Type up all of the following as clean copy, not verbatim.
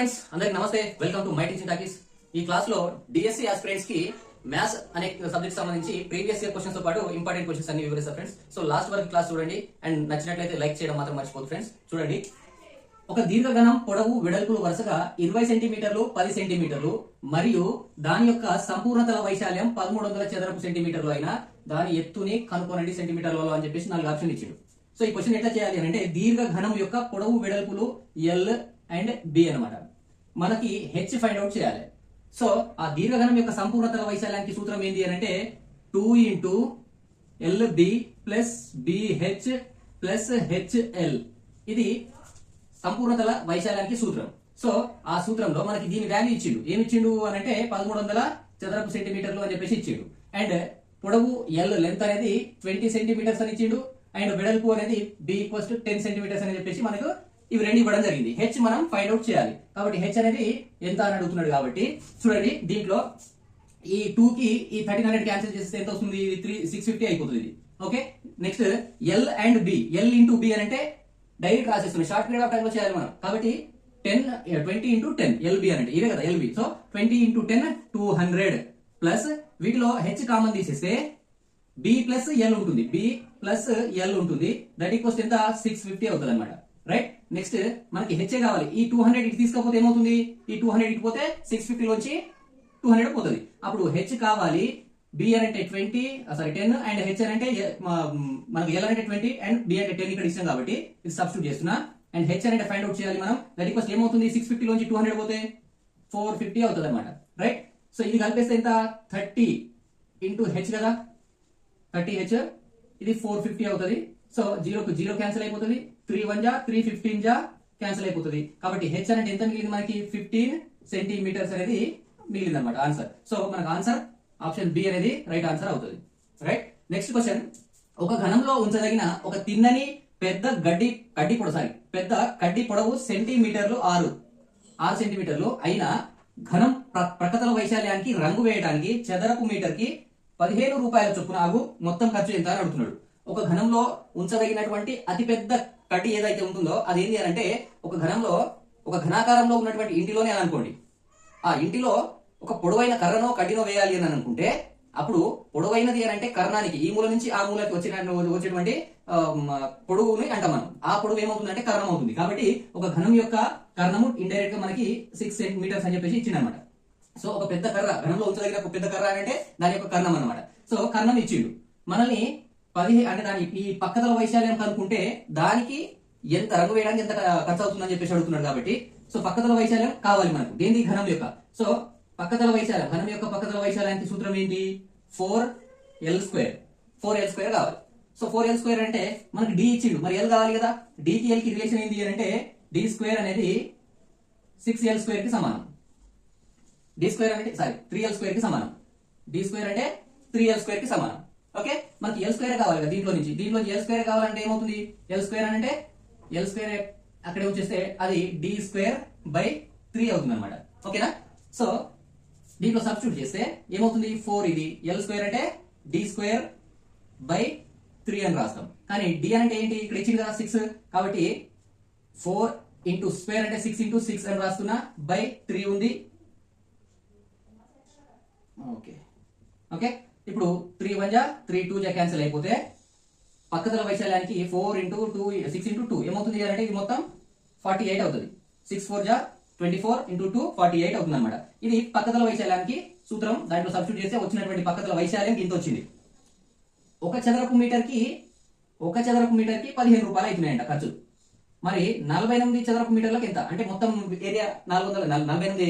Friends, అందరికి నమస్తే. Welcome to my teaching talkies. ఈ క్లాస్ లో డిఎస్సి ఆస్పిరెంట్స్ కి మ్యాథ్స్ అనే సబ్జెక్ట్ సంబంధించి ప్రీవియస్ ఇయర్ క్వశ్చన్స్ తో పాటు ఇంపార్టెంట్ క్వశ్చన్స్ అన్ని వివరిస్తా ఫ్రెండ్స్. సో లాస్ట్ వరకు క్లాస్ చూడండి అండ్ నచ్చినట్లయితే లైక్ చేయడం మాత్రం మర్చిపోదు ఫ్రెండ్స్. చూడండి, ఒక దీర్ఘగణం పొడవు వెడల్పులు వరుసగా 20 సెంటీమీటర్లు 10 సెంటీమీటర్లు మరియు దాని యొక్క సంపూర్ణతల వైశాల్యం 1300 చదరపు సెంటీమీటర్లు అయినా దాని ఎత్తుని కనుక్కోనండి సెంటీమీటర్లలో అని చెప్పేసి 4 ఆప్షన్ ఇచ్చాడు. సో ఈ క్వశ్చన్ ఎట్లా చేయాలి అంటే, దీర్ఘఘనం యొక్క పొడవు వెడల్పులు ఎల్ అండ్ బి అనమాట. మనకి హెచ్ ఫైండ్ అవుట్ చేయాలి. సో ఆ దీర్ఘఘనం యొక్క సంపూర్ణతల వైశాల్యానికి సూత్రం ఏంటి అని అంటే 2 into LB plus BH plus HL. ఇది సంపూర్ణతల వైశాల్యానికి సూత్రం. సో ఆ సూత్రంలో మనకి దీని వాల్యూ ఇచ్చిండు. ఏమి ఇచ్చిండు అని అంటే 1300 చదరపు సెంటీమీటర్లు అని చెప్పేసి ఇచ్చిండు. అండ్ పొడవు ఎల్ లెంత్ అనేది 20 సెంటీమీటర్స్ అని ఇచ్చిండు. అండ్ వెడల్పు అనేది బి ఈక్వల్స్ టు 10 సెంటీమీటర్స్ అని చెప్పేసి మనకు ఇవి రెండు ఇవ్వడం జరిగింది. హెచ్ మనం ఫైండ్ అవుట్ చేయాలి. కాబట్టి హెచ్ అనేది ఎంత అని అడుగుతున్నాడు. కాబట్టి చూడండి, దీంట్లో ఈ 2 కి ఈ 1300 క్యాన్సిల్ చేస్తే ఎంత వస్తుంది? 650 అయిపోతుంది ఇది. Okay, next L and B. L into B అని అంటే డైరెక్ట్ రాసేస్తున్నాం, షార్ట్ పీరియడ్ ఆఫ్ టైం లో చేయాలి మనం. కాబట్టి 20 ఇంటూ 10 ఎల్బి అంటే ఇవే కదా ఎల్బి. సో 20 ఇంటూ 10 200 ప్లస్ వీటిలో హెచ్ కామన్ తీసేస్తే బి ప్లస్ ఎల్ ఉంటుంది. బి ప్లస్ ఎల్ ఉంటుంది. దట్ ఈక్వల్స్ ఎంత? 650 అవుతుంది అనమాట. రైట్. నెక్స్ట్ మనకి హెచ్ కావాలి. ఈ 200 ఇటు తీసుకపోతే ఏమవుతుంది? ఈ 200 ఇటు పోతే 650 లోంచి 200 పోతుంది. అప్పుడు హెచ్ కావాలి. బి అని అంటే 10 అండ్ హెచ్ అని అంటే మనకి ఎల్ అంటే 20 అండ్ బి అంటే 10 ఇక్కడ ఇస్తాం కాబట్టి ఇది సబ్స్టిట్యూట్ చేస్తున్నా. అండ్ హెచ్ అంటే ఫైండ్ అవుట్ చేయాలి మనం. దట్ ఈక్వల్స్ ఏమవుతుంది? 650 లోంచి 200 పోతే 450 అవుతుంది అనమాట. రైట్. సో ఇది కలిపేస్తే ఎంత? 30 ఇంటూ హెచ్ కదా, 30 హెచ్, ఇది 450 అవుతుంది. సో 0 కు 0 క్యాన్సిల్ అయిపోతుంది. 3 1 జా 3 15 జా క్యాన్సిల్ అయిపోతుంది. కాబట్టి హెచ్ అనేది ఎంత మిగిలింది మనకి? 15 సెంటీమీటర్స్ అనేది మిగిలింది అనమాట ఆన్సర్. సో మనకు ఆన్సర్ ఆప్షన్ బి అనేది రైట్ ఆన్సర్ అవుతుంది. రైట్. నెక్స్ట్ క్వశ్చన్, ఒక ఘనంలో ఉంచదగిన ఒక తిన్నని పెద్ద పెద్ద కడ్డీ పొడవు సెంటీమీటర్లు 6 సెంటీమీటర్లు అయిన ఘనం ప్రక్కతల వైశాల్యానికి రంగు వేయడానికి చదరపు మీటర్ కి 15 రూపాయల చొప్పున ఆగు మొత్తం ఖర్చు ఎంత అని అడుగుతున్నాడు. ఒక ఘనంలో ఉంచదగినటువంటి అతిపెద్ద కడ్డీ ఏదైతే ఉంటుందో అది ఏంటి అని అంటే, ఒక ఘనంలో ఒక ఘనాకారంలో ఉన్నటువంటి ఇంటిలోనే అని అనుకోండి. ఆ ఇంటిలో ఒక పొడవైన కర్రనో కడ్డీనో వేయాలి అని అనుకుంటే అప్పుడు పొడవైనది అని అంటే కర్ణానికి ఈ మూల నుంచి ఆ మూలకి వచ్చేటువంటి పొడవుని అంటాం మనం. ఆ పొడవు ఏమవుతుందంటే కర్ణం అవుతుంది. కాబట్టి ఒక ఘనం యొక్క కర్ణము ఇండైరెక్ట్ గా మనకి 6 సెంటీమీటర్స్ అని చెప్పేసి ఇచ్చిండనమాట. సో ఒక పెద్ద కర్ర, ఘనంలో ఉంచదగిన ఒక పెద్ద కర్ర అంటే దాని యొక్క కర్ణం అనమాట. సో కర్ణం ఇచ్చిండు. మనల్ని 15 అంటే దాని ఈ పక్కతల వైశాల్యం కనుక్కుంటే దానికి ఎంత రంగు వేయడానికి ఎంత ఖర్చు అవుతుందని చెప్పేసి అడుగుతున్నాడు. కాబట్టి సో పక్కతల వైశాల్యం కావాలి మనకు దేని ఘనం యొక్క. సో పక్కతల వైశాల్యం, ఘనం యొక్క పక్కతల వైశాల్యానికి సూత్రం ఏంటి? 4l² కావాలి. సో 4l² అంటే మనకి డి ఇచ్చిండు, మరి ఎల్ కావాలి కదా. డికి ఎల్ కి రిలేషన్ ఏంటి అంటే d² అనేది 6l² కి సమానం. d² అంటే 3l² కి సమానం. d² అంటే 3l² కి సమానం. ఓకే, మనకి l² కావాలి కదా దీంట్లో నుంచి l² కావాలంటే ఏమవుతుంది? l² అంటే l² అక్కడే వచ్చేస్తే అది d²/3 అవుతుంది అనమాట. ఓకేనా. సో దీంట్లో సబ్స్టిట్యూట్ చేస్తే ఏమవుతుంది? 4 ఇది l² అంటే d²/3 అని రాస్తాం. కానీ d అంటే ఏంటి? ఇక్కడ ఇచ్చింది కదా 6. కాబట్టి 4 ఇంటూ స్క్వేర్ అంటే 6 ఇంటూ 6 అని రాస్తున్నా, బై 3 ఉంది. ఓకే ఓకే, ఇప్పుడు 3 1 జా 3 2 జా క్యాన్సిల్ అయిపోతే పక్కతల వైశాల్యానికి 4 ఇంటూ 2 6 ఇంటూ 2 ఏమవుతుంది అంటే ఇది మొత్తం 48 అవుతుంది. 6 4 జా 24 ఇంటూ 2 48 అవుతుంది అనమాట. ఇది పక్కతల వైశాల్యానికి సూత్రం. దాంట్లో సబ్స్టిట్యూట్ చేస్తే వచ్చినటువంటి పక్కతల వైశాల్యం ఇంత వచ్చింది. ఒక చదరపు మీటర్ కి 15 రూపాయలు అవుతున్నాయంట ఖర్చు. మరి 48 చదరపు మీటర్లకు ఎంత అంటే మొత్తం ఏరియా 48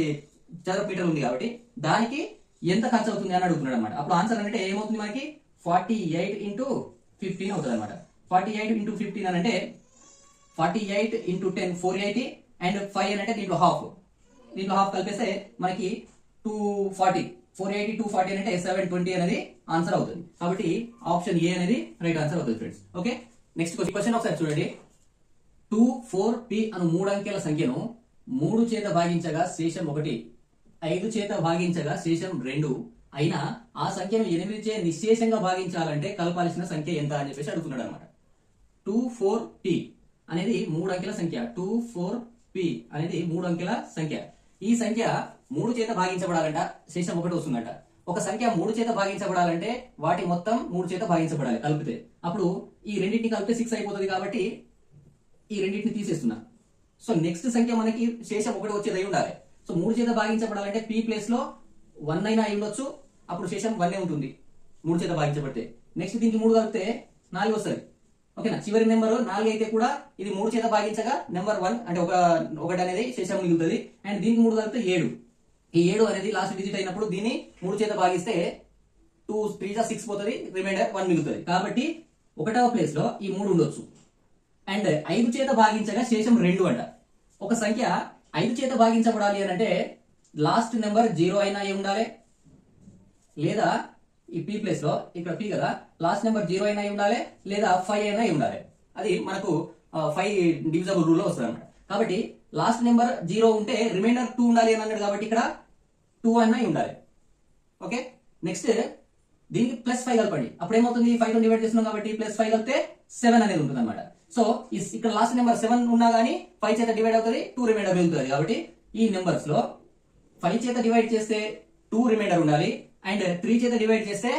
చదరపు మీటర్లు ఉంది కాబట్టి దానికి ఎంత ఖర్చు అవుతుంది అని అడుగుతున్నాడు అనమాట. అప్పుడు ఆన్సర్ అంటే ఏమవుతుంది మనకి? 48 ఇంటూ 15 అవుతుంది అనమాట. 48 ఇంటూ 15 అని అంటే 48 ఇంటూ 10 480 అండ్ 5 అని అంటే దీంట్లో హాఫ్ కలిపేస్తే మనకి 240. 480 240 అంటే 720 అనేది ఆన్సర్ అవుతుంది. కాబట్టి ఆప్షన్ ఏ అనేది రైట్ ఆన్సర్ అవుతుంది ఫ్రెండ్స్. ఓకే, నెక్స్ట్ క్వశ్చన్ ఒకసారి చూడండి. 2 4 p అను 3 అంకెల సంఖ్యను 3 చేత భాగించగా శేషం 1, 5 చేత భాగించగా శేషం 2 అయినా ఆ సంఖ్యను 8 చే నిశ్శేషంగా భాగించాలంటే కలపాల్సిన సంఖ్య ఎంత అని చెప్పేసి అడుగుతున్నాడు అనమాట. 2 4 p అనేది 3 అంకెల సంఖ్య. 2 4 పి అనేది 3 అంకెల సంఖ్య. ఈ సంఖ్య 3 చేత భాగించబడాలంట, శేషం 1 వస్తుందంట. ఒక సంఖ్య 3 చేత భాగించబడాలంటే వాటి మొత్తం 3 చేత భాగించబడాలి కలిపితే. అప్పుడు ఈ రెండింటిని కలిపితే 6 అయిపోతుంది కాబట్టి ఈ రెండింటిని తీసేస్తున్నా. సో నెక్స్ట్ సంఖ్య మనకి శేషం 1 వచ్చేది అయి ఉండాలి. సో 3 చేత భాగించబడాలంటే పి ప్లేస్ లో 1 అయినా అయి ఉండొచ్చు, అప్పుడు శేషం 1 ఉంటుంది 3 చేత భాగించబడితే. నెక్స్ట్ దీనికి 3 కలిపితే 4 వస్తుంది. ఓకేనా, చివరి నెంబర్ 4 అయితే కూడా ఇది 3 చేత భాగించగా నెంబర్ 1 అంటే ఒకటి అనేది శేషం మిగులుతుంది. అండ్ దీనికి 3 కలిపితే 7. ఈ 7 అనేది లాస్ట్ డిజిట్ అయినప్పుడు దీన్ని 3 చేత భాగిస్తే 2 3 6 పోతుంది, రిమైండర్ 1 మిగులుతుంది. కాబట్టి 1వ ప్లేస్ లో ఈ 3 ఉండొచ్చు. అండ్ 5 చేత భాగించగా శేషం 2 అంట. ఒక సంఖ్య 5 చేత భాగించబడాలి అని అంటే లాస్ట్ నెంబర్ 0 అయినా అయి ఉండాలి, లేదా ఈ పి ప్లేస్ లో ఇక్కడ పి కదా, లాస్ట్ నెంబర్ 0 అయినా అయి ఉండాలి, లేదా 5 అయినా అయి ఉండాలి. అది మనకు 5 డివిజబుల్ రూల్ లో వస్తుంది అనమాట. కాబట్టి లాస్ట్ నెంబర్ 0 ఉంటే రిమైండర్ 2 ఉండాలి అని అన్నాడు కాబట్టి ఇక్కడ 2 అయినా అయి ఉండాలి. ఓకే, నెక్స్ట్ దీనికి +5 కలపండి. అప్పుడు ఏమవుతుంది, 5 తో డివైడ్ చేస్తున్నాం కాబట్టి +5 కలిపితే 7 అనేది ఉంటుంది అనమాట. సో ఇక్కడ లాస్ట్ నెంబర్ 7 ఉన్నా గానీ 5 చేత డివైడ్ అవుతుంది, 2 రిమైండర్ మిగులుతుంది. కాబట్టి ఈ నెంబర్స్ లో 5 చేత డివైడ్ చేస్తే 2 రిమైండర్ ఉండాలి, అండ్ 3 చేత డివైడ్ చేస్తే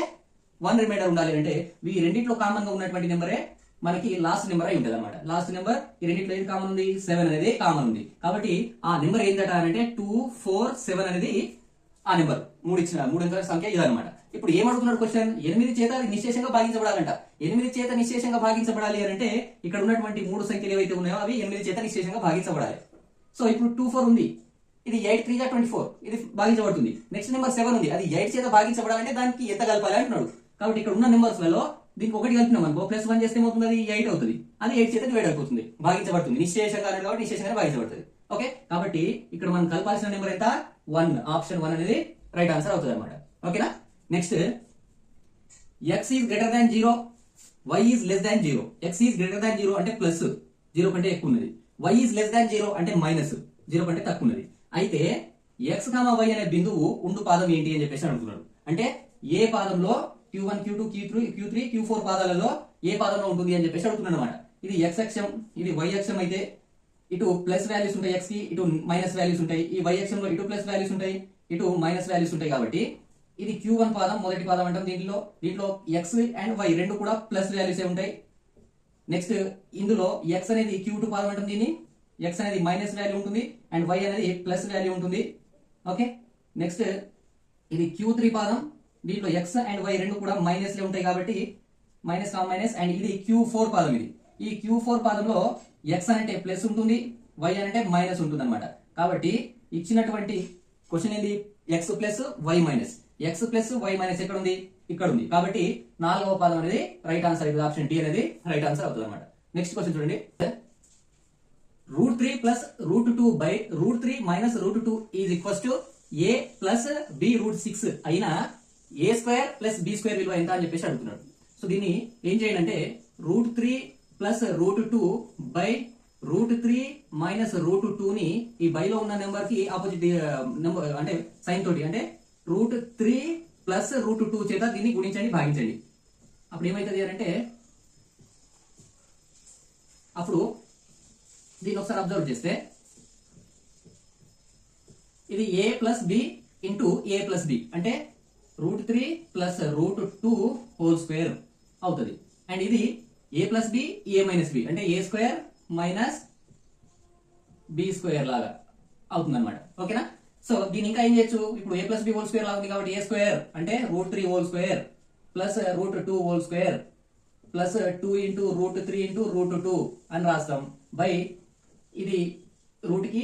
1 రిమైండర్ ఉండాలి. అంటే ఈ రెండింటిలో కామన్ గా ఉన్నటువంటి నెంబరే మనకి లాస్ట్ నెంబర్ అయి ఉంటుంది అనమాట. లాస్ట్ నెంబర్ ఈ రెండింటిలో ఏది కామన్ ఉంది, 7 అనేది కామన్ ఉంది. కాబట్టి ఆ నెంబర్ ఏంటంటే అంటే 2 4 7 అనేది ఆ నెంబర్. 3 అంకెల సంఖ్య ఇదనమాట. ఇప్పుడు ఏమడుగుతున్నాడు క్వశ్చన్, 8 చేత నిశ్శేషంగా భాగించబడాలంట. 8 చేత నిశ్శేషంగా భాగించబడాలి అని అంటే ఇక్కడ ఉన్నటువంటి 3 సంఖ్యలు ఏవైతే ఉన్నాయో అవి 8 చేత నిశ్శేషంగా భాగించబడాలి. సో ఇప్పుడు 2 4 ఉంది, ఇది 8 3 24, ఇది భాగించబడుతుంది. నెక్స్ట్ నెంబర్ 7 ఉంది, అది 8 చేత భాగించబడాలంటే దానికి ఎంత కలపాలి అంటున్నాడు. కాబట్టి ఇక్కడ ఉన్న నెంబర్స్ లలో దీనికి 1 కలిపినాం అనుకో, +1 చేస్తే ఏమవుతుంది, అది 8 అవుతుంది. అది 8 చేత డివైడ్ అయిపోతుంది, భాగించబడుతుంది. నిశ్శేషంగా అనేది కాబట్టి నిశ్శేషంగా భాగించబడుతుంది. ఓకే, కాబట్టి ఇక్కడ మనం కలపాల్సిన నెంబర్ ఎంత, 1. ఆప్షన్ 1 అనేది రైట్ ఆన్సర్ అవుతుంది అనమాట. ఓకేనా, next x is greater than 0, y is less than 0. x is greater than 0 అంటే ప్లస్, 0 కంటే ఎక్కువ ఉన్నది. y ఈజ్ లెస్ దాన్ 0 అంటే మైనస్, 0 కంటే తక్కువ ఉన్నది. అయితే x, y అనే బిందువు ఉండు పాదం ఏంటి అని చెప్పేసి అడుగుతున్నాడు. అంటే ఏ పాదంలో Q1 Q2 Q3 Q4 పాదాలలో ఏ పాదంలో ఉంటుంది అని చెప్పేసి అడుగుతున్నాడు అనమాట. ఇది x అక్షం, ఇది y అక్షం అయితే ఇటు ప్లస్ వాల్యూస్ ఉంటాయి x కి, ఇటు మైనస్ వాల్యూస్ ఉంటాయి. ఈ y అక్షంలో ఇటు ప్లస్ వాల్యూస్ ఉంటాయి, ఇటు మైనస్ వాల్యూస్ ఉంటాయి. కాబట్టి ఇది Q1 పాదం, మొదటి పాదం అంటాం. దీంట్లో x అండ్ y రెండు కూడా ప్లస్ వాల్యూసే ఉంటాయి. నెక్స్ట్ ఇందులో x అనేది Q2 పాదం అంటాం. దీన్ని x అనేది మైనస్ వాల్యూ ఉంటుంది అండ్ y అనేది ప్లస్ వాల్యూ ఉంటుంది. ఓకే, నెక్స్ట్ ఇది Q3 పాదం, దీంట్లో x అండ్ y రెండు కూడా మైనస్లే ఉంటాయి కాబట్టి మైనస్ కామ మైనస్. అండ్ ఇది Q4 పాదం. ఈ Q4 పాదంలో x అంటే ప్లస్ ఉంటుంది, y అంటే మైనస్ ఉంటుంది అనమాట. కాబట్టి ఇచ్చినటువంటి క్వశ్చన్ ఏంది, x plus y minus. x plus y minus ఎక్కడ ఉంది, ఇక్కడ ఉంది. కాబట్టి 4వ పాదం అనేది రైట్ ఆన్సర్ అవుతుంది. ఆప్షన్ డి అనేది రైట్ ఆన్సర్ అవుతుంది అనమాట. నెక్స్ట్ క్వశ్చన్ చూడండి, √3 plus √2 by √3 minus √2 is equals to a plus b √6 అయినా a² ప్లస్ b² విలువ ఎంత అని చెప్పేసి అడుగుతున్నాడు. సో దీన్ని ఏం చేయండి అంటే √3 ప్లస్ √2 బై √3 మైనస్ √2 ని ఈ బైలో ఉన్న నెంబర్ కి ఆపోజిట్ నెంబర్ అంటే సైన్ తోటి, అంటే √3 ప్లస్ √2 చేత దీన్ని గుణించండి, భాగించండి. అప్పుడు ఏమైతుంది అంటే అప్పుడు దీన్ని ఒకసారి అబ్జర్వ్ చేస్తే ఇది a plus b into a plus b అంటే √3 ప్లస్ √2 హోల్ స్క్వేర్ అవుతుంది. అండ్ ఇది a plus b a minus b అంటే a² మైనస్ b² లాగా అవుతుంది అనమాట. ఓకేనా, సో దీన్ని ఇంకా ఏం చేయొచ్చు, ఇప్పుడు a plus b whole square లాగా ఉంది కాబట్టి a² అంటే √3 whole square plus √2 whole square plus 2 into √3 into √2 అని రాస్తాం. బై ఇది రూట్ కి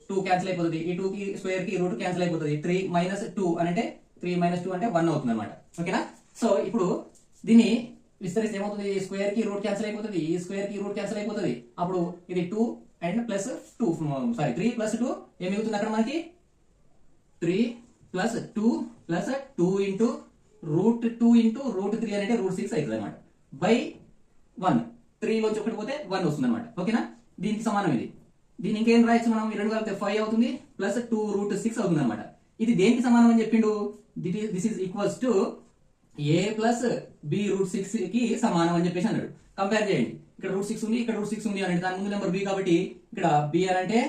2 క్యాన్సిల్ అయిపోతుంది, ఈ 2 కి స్క్వేర్ కి రూట్ క్యాన్సిల్ అయిపోతుంది. 3 మైనస్ 2 అని అంటే 3 మైనస్ 2 అంటే 1 అవుతుంది అనమాట. ఓకేనా, సో ఇప్పుడు దీన్ని విస్తరిస్తే ఏమవుతుంది, స్క్వేర్ కి రూట్ క్యాన్సిల్ అయిపోతుంది, ఈ స్క్వేర్ కి రూట్ క్యాన్సిల్ అయిపోతుంది. అప్పుడు ఇది 2 అండ్ ప్లస్ 2 3 ప్లస్ 2 ఏం మిగులుతుంది అక్కడ మనకి 3 ప్లస్ 2 ప్లస్ 2 ఇంటూ √2 ఇంటూ √3 అని అంటే √6 అవుతుంది అనమాట. బై 1 3 లోంచి ఒకటి పోతే 1 వస్తుంది అనమాట. ఓకేనా, దీనికి సమానం ఇది. దీని ఇంకేం రాయొచ్చు మనం, ఈ రెండు కలిపితే 5 అవుతుంది ప్లస్ 2 √6 అవుతుంది అనమాట. ఇది దేనికి సమానం అని చెప్పిండు, this is equals to a plus b √6 కి సమానం అని చెప్పేసి అన్నాడు. కంపేర్ చేయండి, ఇక్కడ √6 ఉంది, ఇక్కడ √6 ఉంది అని దాని ముందు నెంబర్ b కాబట్టి ఇక్కడ b అని అంటే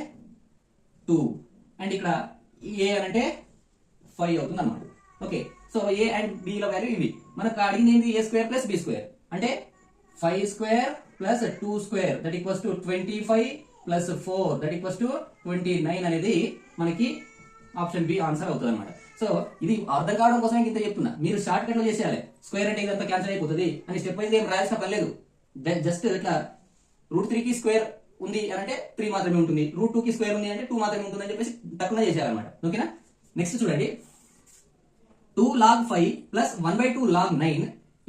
2 అండ్ ఇక్కడ ఏ అని అంటే 5 అవుతుంది అన్నమాట. Okay, so a and b ల వాల్యూ ఇవి. మనకు అడిగింది ఏంటి? A square plus b square అంటే 5 square plus 2 square that equals to 25 plus 4 that equals to 29 అనేది మనకి ఆప్షన్ బి ఆన్సర్ అవుతుంది అనమాట. సో ఇది అర్థం కావడం కోసం ఇంత చెప్తున్నా. మీరు షార్ట్ కట్ లో చేసేయాలి. స్క్వేర్ అంటే ఇదంతా క్యాన్సిల్ అయిపోతుంది అని స్టెప్ వైజ్ ఏం రాయాల్సిన పని లేదు. జస్ట్ ఇట్లా √3 కి స్క్వేర్ ఉంది అని అంటే 3 మాత్రమే ఉంటుంది, √2 కి స్క్వేర్ ఉంది అంటే 2 మాత్రమే ఉంటుంది అని చెప్పేసి తక్కువ చేసేయాలన్నమాట. ఓకేనా? నెక్స్ట్ చూడండి, 2 log 5 plus 1/2 log 9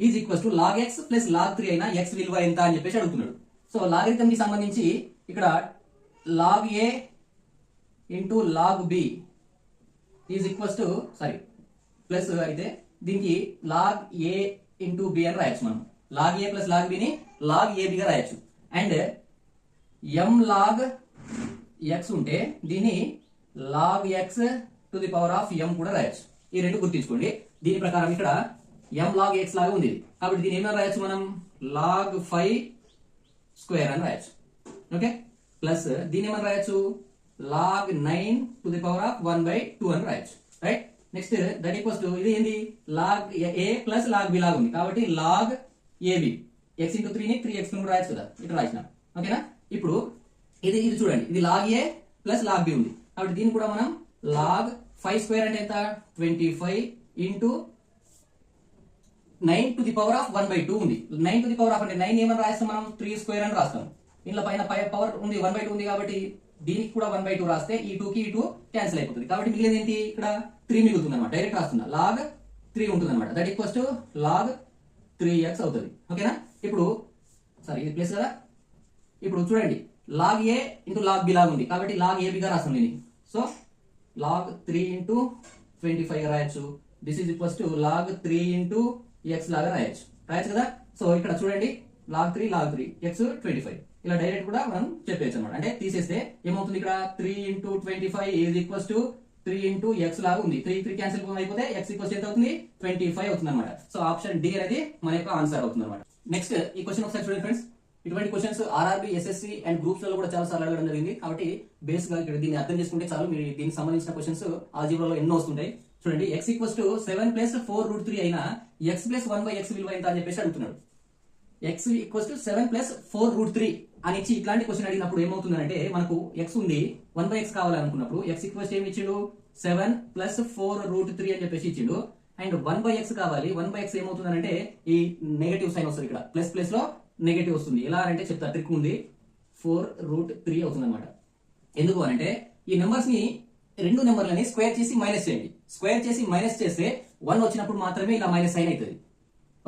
is equals to log x plus log 3 అయినా x విలువ ఎంత అని చెప్పేసి అడుగుతున్నాడు. సో లాగరిథం కి సంబంధించి ఇక్కడ log a into log b is equals to plus అయితే దీనికి log a ఇంటూ b అని రాయొచ్చు. మనం log a plus log b ని log ab గా రాయొచ్చు. అండ్ m log x ఉంటే దీన్ని log x to the power of m కూడా రాయొచ్చు. ఈ రెండు గుర్తించుకోండి. దీని ప్రకారం ఇక్కడ m log x లాగా ఉంది కాబట్టి దీని ఏమైనా రాయొచ్చు మనం log 5 స్క్వేర్ అని రాయొచ్చు. ఓకే, ప్లస్ దీని ఏమైనా రాయొచ్చు log 9 to the power of 1/2 అని రాయొచ్చు. Right, next that equals to ఇది ఏంది log a plus log b లాగా ఉంది కాబట్టి log ab x ఇంటూ 3 ని 3x కూడా రాయొచ్చు కదా, ఇట్లా రాసిన. ఓకేనా? ఇప్పుడు ఇది చూడండి, ఇది log a plus log b ఉంది కాబట్టి దీన్ని కూడా మనం log 5 స్క్వేర్ అంటే ఎంత 25 into 9 to the power of 1/2 ఉంది. 9 టు ది పవర్ ఆఫ్ అంటే 9 ఏమని రాస్తాం మనం 3 స్క్వేర్ అని రాస్తాం. ఇంట్లో పైన పవర్ ఉంది 1/2 ఉంది కాబట్టి దీనికి కూడా 1/2 రాస్తే ఈ 2 కి ఈ 2 క్యాన్సిల్ అయిపోతుంది కాబట్టి మిగిలింది ఏంటి ఇక్కడ 3 మిగులుతుంది అనమాట. డైరెక్ట్ రాస్తున్నా log 3 ఉంటుంది అనమాట. That equals to log 3x అవుతుంది. ఓకేనా? ఇప్పుడు ఇది ప్లస్ కదా. ఇప్పుడు చూడండి log a into log b లాగా ఉంది కాబట్టి log ab గా రాస్తాం దీన్ని. సో log 3 ఇంటూ 25 గా రాయొచ్చు. This is equals to log 3 into x లాగా రాయొచ్చు కదా. సో ఇక్కడ చూడండి log 3 x 25 ఇలా డైరెక్ట్ కూడా మనం చెప్పేయచ్చు అనమాట. అంటే తీసేస్తే ఏమవుతుంది ఇక్కడ 3 into 25 is equals to 3 into x లాగా ఉంది. 3 క్యాన్సిల్ అయిపోతే x ఈక్వల్స్ ఎంత అవుతుంది 25 అవుతుంది అనమాట. సో ఆప్షన్ డి అనేది మన యొక్క ఆన్సర్ అవుతుంది అనమాట. నెక్స్ట్ ఈ క్వశ్చన్ ఒకసారి చూడండి ఫ్రెండ్స్. ఇటువంటి questions RRB SSC and groups లో కూడా చాలా సార్లు అడగడం జరిగింది కాబట్టి బేస్ గా ఇక్కడ దీన్ని అర్థం చేసుకుంటే చాలు. మీరు దీనికి సంబంధించిన క్వశ్చన్స్ ఆల్జీబ్రాలో ఎన్నో వస్తుంటాయి. చూడండి x ఈక్వల్స్ టు 7 ప్లస్ 4√3 అయినా x ప్లస్ 1/x విలువ ఎంత అని చెప్పేసి అడుగుతున్నాడు. x ఈక్వల్స్ టు 7 ప్లస్ 4√3 అని ఇచ్చి ఇట్లాంటి క్వశ్చన్ అడిగినప్పుడు ఏమవుతుందంటే మనకు x ఉంది 1/x కావాలనుకున్నప్పుడు x ఈక్వల్స్ ఏమి ఇచ్చిండు 7 ప్లస్ 4√3 అని చెప్పేసి ఇచ్చిండు. అండ్ 1/x కావాలి. 1/x ఏమవుతుందంటే ఈ నెగటివ్ సైన్ వస్తుంది ఇక్కడ ప్లస్ ప్లస్ లో నెగటివ్ వస్తుంది. ఎలా అంటే చెప్తా ట్రిక్ ఉంది 4√3 అవుతుంది అనమాట. ఎందుకు అంటే ఈ నెంబర్స్ ని రెండు నెంబర్లని స్క్వేర్ చేసి మైనస్ చేయండి. స్క్వేర్ చేసి మైనస్ చేస్తే 1 వచ్చినప్పుడు మాత్రమే ఇలా మైనస్ సైన్ అవుతుంది.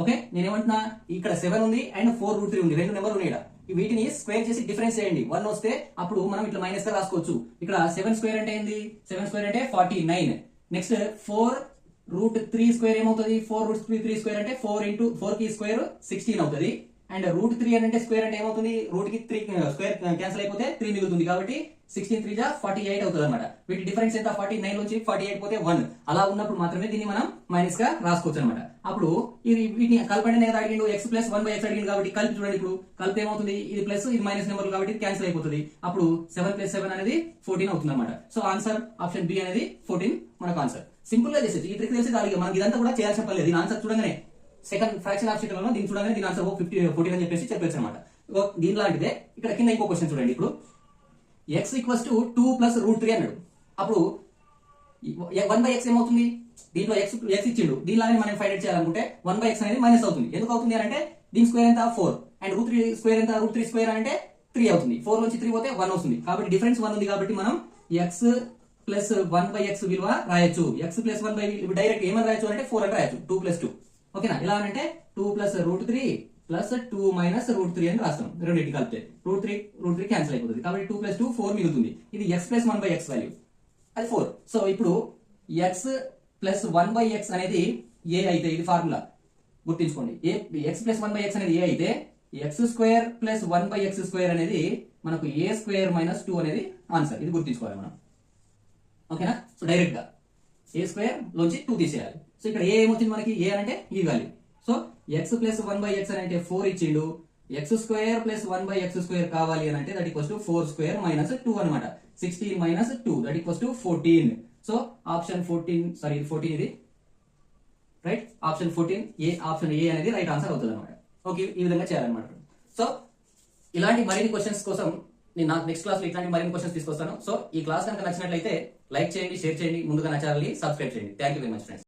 ఓకే, నేనేమంటున్నా ఇక్కడ 7 ఉంది అండ్ 4√3 ఉంది, రెండు నెంబర్లు ఉన్నాయి. వీటిని స్క్వేర్ చేసి డిఫరెన్స్ చేయండి. 1 వస్తే అప్పుడు మనం ఇట్లా మైనస్ గా రాసుకోవచ్చు. ఇక్కడ 7 స్క్వేర్ అంటే ఏంది 7 స్క్వేర్ అంటే 49. నెక్స్ట్ 4√3 స్క్వేర్ ఏమవుతుంది 4√3 స్క్వేర్ అంటే 4 ఇంటూ 4 కి స్క్వేర్ 16 అవుతుంది. అండ్ √3 అంటే స్క్వేర్ అంటే ఏమవుతుంది రూట్ కి 3 స్క్వేర్ క్యాన్సిల్ అయిపోతే 3 మిగులుతుంది కాబట్టి 16 3 48 అవుతుంది అనమాట. వీటి డిఫరెన్స్ ఎంత 49 నుంచి 48 పోతే 1. అలా ఉన్నప్పుడు మాత్రమే దీన్ని మనం మైనస్ గా రాసుకోవచ్చు అనమాట. అప్పుడు ఇది వీటిని కలపండి కదా అడిగిండు x ప్లస్ 1/x అడిగింది కాబట్టి కలిపి చూడండి. ఇప్పుడు కలిపి ఏమవుతుంది ఇది ప్లస్ ఇది మైనస్ నెంబర్ కాబట్టి క్యాన్సిల్ అయిపోతుంది. అప్పుడు 7 ప్లస్ 7 అనేది 14 అవుతుంది అనమాట. సో ఆన్సర్ ఆప్షన్ బి అనేది 14 మనకు ఆన్సర్. సింపుల్ గా చేసేది ఈ ట్రిక్ తెలిసి దానికి మనకి ఇదంతా కూడా చేయాల్సిన పర్లేదు. దీని ఆన్సర్ చూడగానే సెకండ్ ఫ్రాక్షన్ ఆఫ్ షీట్ లో దీన్ని చూడగానే దీని ఆన్సర్ 14 అని చెప్పేసి చెప్పచ్చు అనమాట. దీని లాంటిదే ఇక్కడ కింద ఇంకో క్వశ్చన్ చూడండి. ఇప్పుడు x ఈక్వల్స్ టు 2 ప్లస్ √3 అన్నాడు. అప్పుడు 1/x ఏమవుతుంది దీంట్లో x ఇచ్చిండు. దీనిలాగానే మనం ఫైండ్ అవుట్ చేయాలనుకుంటే 1/x అనేది మైనస్ అవుతుంది. ఎందుకు అవుతుంది అంటే దీని స్క్వేర్ ఎంత 4 అండ్ √3 స్క్వేర్ ఎంత √3 స్క్వేర్ అంటే 3 అవుతుంది. 4 నుంచి 3 పోతే 1 వస్తుంది కాబట్టి డిఫరెన్స్ 1 ఉంది కాబట్టి మనం x ప్లస్ 1/x విలువ రాయొచ్చు. x ప్లస్ 1 డైరెక్ట్ ఏమని రాయొచ్చు అంటే 4 అని రాయొచ్చు 2 ప్లస్ 2. ఓకేనా? ఎలా అంటే 2 ప్లస్ √3 ప్లస్ 2 మైనస్ √3 అని రాస్తాం. రెండింటి కలిపితే √3 క్యాన్సిల్ అయిపోతుంది కాబట్టి 2 ప్లస్ 2 4 మిగులుతుంది. ఇది x ప్లస్ 1/x వాల్యూ అది 4. సో ఇప్పుడు x ప్లస్ 1/x అనేది a అయితే ఇది ఫార్ములా గుర్తించుకోండి. x ప్లస్ 1/x అనేది a అయితే x square plus 1/x square అనేది మనకు a స్క్వేర్ మైనస్ 2 అనేది ఆన్సర్. ఇది గుర్తించుకోవాలి మనం. ఓకేనా? సో డైరెక్ట్ గా a స్క్వేర్ లోంచి 2 తీసేయాలి. సో ఇక్కడ ఏ ఏమొచ్చింది మనకి a అంటే ఈ value. So x plus 1/x అంటే 4 ఇచ్చిండు. ఎక్స్ స్క్వేర్ ప్లస్ 1/x² కావాలి అని అంటే దట్ ఈక్వల్స్ టు 4² మైనస్ 2 అనమాట. 16 minus 2 that equals to 14. So option 14 sorry 14 ఇది రైట్. ఆప్షన్ 14 ఆప్షన్ ఏ అనేది రైట్ ఆన్సర్ అవుతుంది అనమాట. ఓకే, ఈ విధంగా చేయాలన్నమాట. సో ఇలాంటి మరిన్ని క్వశ్చన్స్ కోసం నేను నాకు నెక్స్ట్ క్లాస్ లో ఇట్లాంటి మరిన్ని క్వశ్చన్స్ తీసుకొస్తాను. సో ఈ క్లాస్ కనుక నచ్చినట్లయితే లైక్ చేయండి, షేర్ చేయండి, ముందుగా నా ఛానల్ ని సబ్స్క్రైబ్ చేయండి. Thank you very much friends.